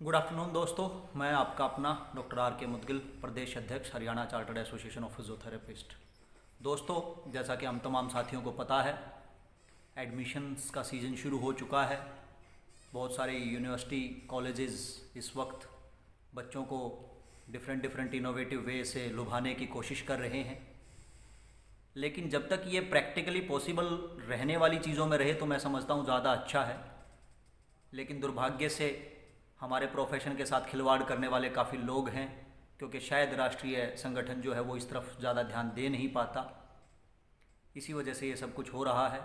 Good afternoon दोस्तों, मैं आपका अपना डॉक्टर आर के मुदगिल, प्रदेश अध्यक्ष Haryana chartered association of physiotherapist. दोस्तों, जैसा कि हम तमाम साथियों को पता है, एडमिशन्स का सीज़न शुरू हो चुका है। बहुत सारे यूनिवर्सिटी कॉलेजेस इस वक्त बच्चों को डिफरेंट इनोवेटिव वे से लुभाने की कोशिश कर रहे हैं। लेकिन जब तक ये प्रैक्टिकली पॉसिबल रहने वाली चीज़ों में रहे तो मैं समझता हूँ ज़्यादा अच्छा है। लेकिन दुर्भाग्य से हमारे प्रोफेशन के साथ खिलवाड़ करने वाले काफ़ी लोग हैं, क्योंकि शायद राष्ट्रीय संगठन जो है वो इस तरफ ज़्यादा ध्यान दे नहीं पाता। इसी वजह से ये सब कुछ हो रहा है।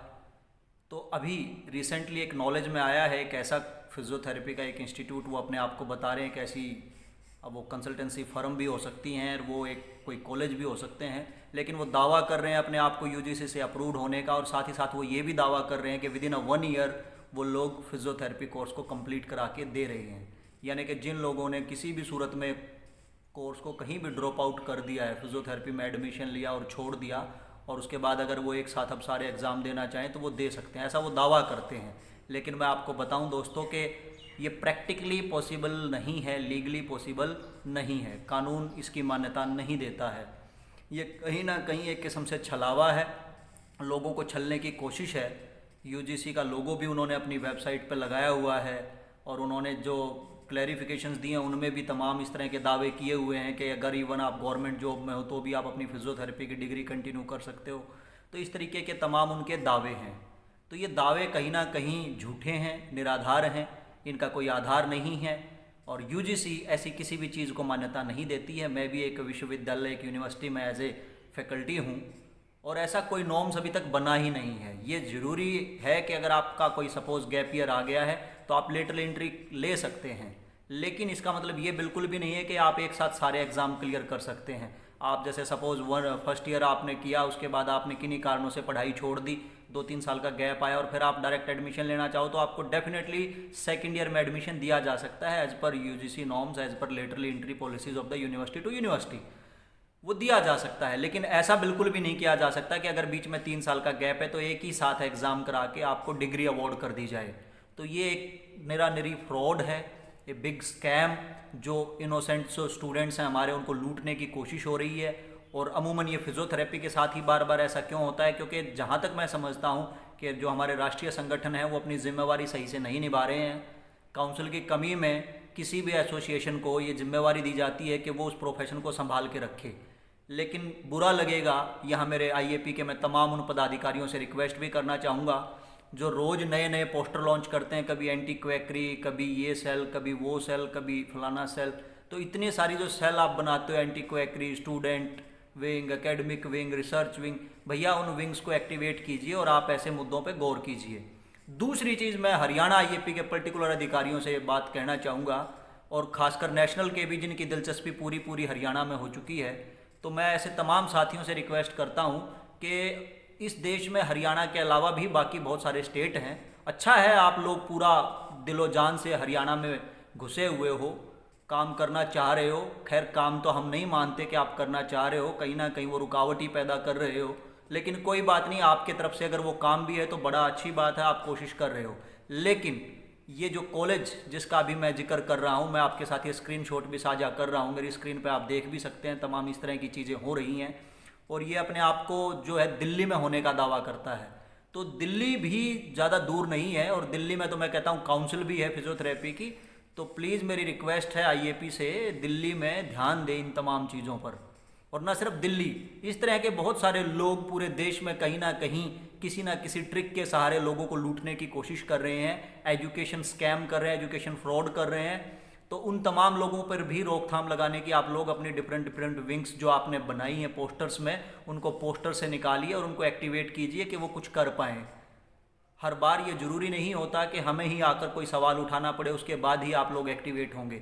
तो अभी रिसेंटली एक नॉलेज में आया है, एक ऐसा फिजियोथेरेपी का एक इंस्टीट्यूट, वो अपने आप को बता रहे हैं कि ऐसी, अब वो कंसल्टेंसी फर्म भी हो सकती हैं, वो एक कोई कॉलेज भी हो सकते हैं, लेकिन वो दावा कर रहे हैं अपने आप को यूजीसी से अप्रूव्ड होने का, और साथ ही साथ वो ये भी दावा कर रहे हैं कि विदिन 1 ईयर वो लोग फिजियोथेरेपी कोर्स को कंप्लीट करा के दे रहे हैं। यानी कि जिन लोगों ने किसी भी सूरत में कोर्स को कहीं भी ड्रॉप आउट कर दिया है, फिजियोथेरेपी में एडमिशन लिया और छोड़ दिया, और उसके बाद अगर वो एक साथ अब सारे एग्ज़ाम देना चाहें तो वो दे सकते हैं, ऐसा वो दावा करते हैं। लेकिन मैं आपको बताऊं दोस्तों कि ये प्रैक्टिकली पॉसिबल नहीं है, लीगली पॉसिबल नहीं है, कानून इसकी मान्यता नहीं देता है। ये कहीं ना कहीं एक किस्म से छलावा है, लोगों को छलने की कोशिश है। यूजीसी का लोगो भी उन्होंने अपनी वेबसाइट पर लगाया हुआ है, और उन्होंने जो क्लैरिफिकेशंस दिए हैं उनमें भी तमाम इस तरह के दावे किए हुए हैं कि अगर इवन आप गवर्नमेंट जॉब में हो तो भी आप अपनी फिजियोथेरेपी की डिग्री कंटिन्यू कर सकते हो। तो इस तरीके के तमाम उनके दावे हैं। तो ये दावे कहीं ना कहीं झूठे हैं, निराधार हैं, इनका कोई आधार नहीं है, और यूजीसी ऐसी किसी भी चीज़ को मान्यता नहीं देती है। मैं भी एक विश्वविद्यालय, एक यूनिवर्सिटी में एज ए फैकल्टी हूँ, और ऐसा कोई नॉर्म्स अभी तक बना ही नहीं है। ये ज़रूरी है कि अगर आपका कोई सपोज गैप ईयर आ गया है तो आप लेटरल एंट्री ले सकते हैं, लेकिन इसका मतलब ये बिल्कुल भी नहीं है कि आप एक साथ सारे एग्ज़ाम क्लियर कर सकते हैं। आप जैसे सपोज फर्स्ट ईयर आपने किया, उसके बाद आपने किन्हीं कारणों से पढ़ाई छोड़ दी, 2-3 साल का गैप आया, और फिर आप डायरेक्ट एडमिशन लेना चाहो तो आपको डेफिनेटली सेकंड ईयर में एडमिशन दिया जा सकता है, as per UGC norms, as per lateral entry policies of the university to university, वो दिया जा सकता है। लेकिन ऐसा बिल्कुल भी नहीं किया जा सकता कि अगर बीच में 3 साल का गैप है तो एक ही साथ एग्ज़ाम करा के आपको डिग्री अवार्ड कर दी जाए। तो ये एक निरी फ्रॉड है, ये बिग स्कैम, जो इनोसेंट स्टूडेंट्स हैं हमारे, उनको लूटने की कोशिश हो रही है। और अमूमन ये फिजियोथेरेपी के साथ ही बार बार ऐसा क्यों होता है? क्योंकि जहाँ तक मैं समझता हूँ कि जो हमारे राष्ट्रीय संगठन है वो अपनी जिम्मेवारी सही से नहीं निभा रहे हैं। काउंसिल की कमी में किसी भी एसोसिएशन को ये जिम्मेवारी दी जाती है कि वो उस प्रोफेशन को संभाल के रखे, लेकिन बुरा लगेगा। यहाँ मेरे आईएपी के मैं तमाम उन पदाधिकारियों से रिक्वेस्ट भी करना चाहूँगा जो रोज़ नए नए पोस्टर लॉन्च करते हैं, कभी एंटी क्वैकरी, कभी ये सेल, कभी वो सेल, कभी फलाना सेल। तो इतनी सारी जो सेल आप बनाते हो, anti quackery, student wing, academic wing, research wing, भैया उन विंग्स को एक्टिवेट कीजिए और आप ऐसे मुद्दों पे गौर कीजिए। दूसरी चीज़, मैं हरियाणा आईएपी के पर्टिकुलर अधिकारियों से ये बात कहना चाहूँगा, और ख़ासकर नेशनल के भी जिनकी दिलचस्पी पूरी हरियाणा में हो चुकी है, तो मैं ऐसे तमाम साथियों से रिक्वेस्ट करता हूँ कि इस देश में हरियाणा के अलावा भी बाकी बहुत सारे स्टेट हैं। अच्छा है आप लोग पूरा दिलो जान से हरियाणा में घुसे हुए हो, काम करना चाह रहे हो। खैर, काम तो हम नहीं मानते कि आप करना चाह रहे हो, कहीं ना कहीं वो रुकावट ही पैदा कर रहे हो, लेकिन कोई बात नहीं, आपके तरफ से अगर वो काम भी है तो बड़ा अच्छी बात है, आप कोशिश कर रहे हो। लेकिन ये जो कॉलेज जिसका अभी मैं जिक्र कर रहा हूँ, मैं आपके साथ ये स्क्रीनशॉट भी साझा कर रहा हूँ, मेरी स्क्रीन पे आप देख भी सकते हैं, तमाम इस तरह की चीज़ें हो रही हैं, और ये अपने आप को जो है दिल्ली में होने का दावा करता है। तो दिल्ली भी ज़्यादा दूर नहीं है, और दिल्ली में तो मैं कहता हूँ काउंसिल भी है फिजियोथेरेपी की। तो प्लीज़ मेरी रिक्वेस्ट है आईएपी से, दिल्ली में ध्यान दें इन तमाम चीज़ों पर। और न सिर्फ दिल्ली, इस तरह के बहुत सारे लोग पूरे देश में कहीं ना कहीं किसी ना किसी ट्रिक के सहारे लोगों को लूटने की कोशिश कर रहे हैं, एजुकेशन स्कैम कर रहे हैं, एजुकेशन फ्रॉड कर रहे हैं। तो उन तमाम लोगों पर भी रोकथाम लगाने की आप लोग अपनी डिफरेंट विंग्स जो आपने बनाई हैं पोस्टर्स में, उनको पोस्टर से निकालिए और उनको एक्टिवेट कीजिए कि वो कुछ कर पाएँ। हर बार ये ज़रूरी नहीं होता कि हमें ही आकर कोई सवाल उठाना पड़े, उसके बाद ही आप लोग एक्टिवेट होंगे।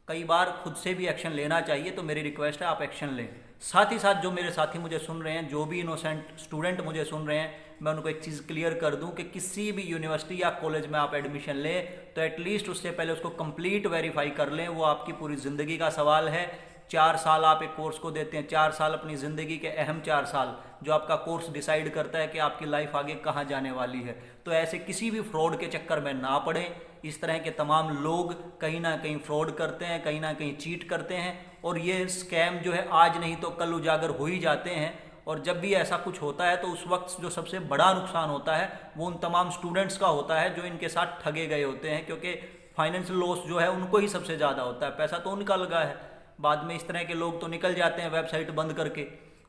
कई बार खुद से भी एक्शन लेना चाहिए, तो मेरी रिक्वेस्ट है आप एक्शन लें। साथ ही साथ जो मेरे साथी मुझे सुन रहे हैं, जो भी इनोसेंट स्टूडेंट मुझे सुन रहे हैं, मैं उनको एक चीज़ क्लियर कर दूं कि किसी भी यूनिवर्सिटी या कॉलेज में आप एडमिशन लें तो एटलीस्ट उससे पहले उसको कंप्लीट वेरीफाई कर लें। वो आपकी पूरी ज़िंदगी का सवाल है। 4 साल आप एक कोर्स को देते हैं, 4 साल अपनी ज़िंदगी के अहम 4 साल, जो आपका कोर्स डिसाइड करता है कि आपकी लाइफ आगे कहाँ जाने वाली है। तो ऐसे किसी भी फ्रॉड के चक्कर में ना पड़ें। इस तरह के तमाम लोग कहीं ना कहीं फ्रॉड करते हैं, कहीं ना कहीं चीट करते हैं, और ये स्कैम जो है आज नहीं तो कल उजागर हो ही जाते हैं। और जब भी ऐसा कुछ होता है तो उस वक्त जो सबसे बड़ा नुकसान होता है वो उन तमाम स्टूडेंट्स का होता है जो इनके साथ ठगे गए होते हैं, क्योंकि फाइनेंशियल लॉस जो है उनको ही सबसे ज़्यादा होता है, पैसा तो उनका लगा है। बाद में इस तरह के लोग तो निकल जाते हैं वेबसाइट बंद करके।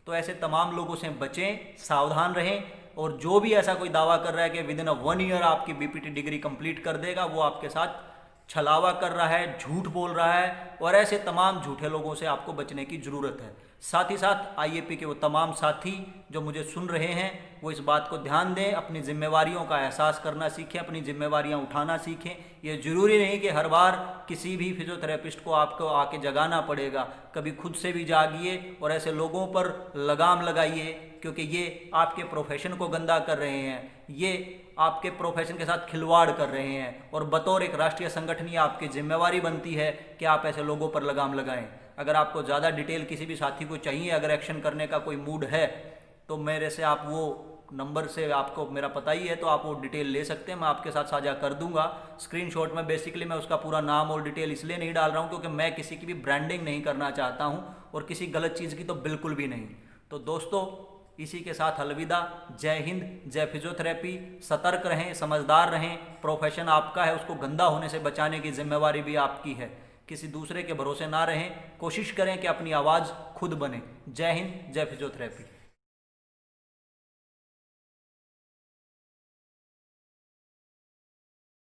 तो ऐसे तमाम लोगों से बचें, सावधान रहें, और जो भी ऐसा कोई दावा कर रहा है कि विद इन 1 ईयर आपकी बीपीटी डिग्री कंप्लीट कर देगा, वो आपके साथ छलावा कर रहा है, झूठ बोल रहा है, और ऐसे तमाम झूठे लोगों से आपको बचने की ज़रूरत है। साथ ही साथ आईएपी के वो तमाम साथी जो मुझे सुन रहे हैं वो इस बात को ध्यान दें, अपनी जिम्मेवारियों का एहसास करना सीखें, अपनी जिम्मेवारियां उठाना सीखें। ये ज़रूरी नहीं कि हर बार किसी भी फिजियोथेरेपिस्ट को आपको आके जगाना पड़ेगा, कभी खुद से भी जागिए और ऐसे लोगों पर लगाम लगाइए, क्योंकि ये आपके प्रोफेशन को गंदा कर रहे हैं, ये आपके प्रोफेशन के साथ खिलवाड़ कर रहे हैं, और बतौर एक राष्ट्रीय संगठन ये आपकी जिम्मेवारी बनती है कि आप ऐसे लोगों पर लगाम लगाएं। अगर आपको ज़्यादा डिटेल किसी भी साथी को चाहिए, अगर एक्शन करने का कोई मूड है, तो मेरे से आप वो नंबर से, आपको मेरा पता ही है, तो आप वो डिटेल ले सकते हैं, मैं आपके साथ साझा कर दूंगा। स्क्रीनशॉट में बेसिकली मैं उसका पूरा नाम और डिटेल इसलिए नहीं डाल रहा हूँ क्योंकि मैं किसी की भी ब्रांडिंग नहीं करना चाहता हूँ, और किसी गलत चीज़ की तो बिल्कुल भी नहीं। तो दोस्तों, इसी के साथ अलविदा। जय हिंद, जय फिजियोथेरेपी। सतर्क रहें, समझदार रहें, प्रोफेशन आपका है, उसको गंदा होने से बचाने की जिम्मेवारी भी आपकी है। किसी दूसरे के भरोसे ना रहें, कोशिश करें कि अपनी आवाज़ खुद बने। जय हिंद, जय फिजियोथेरेपी।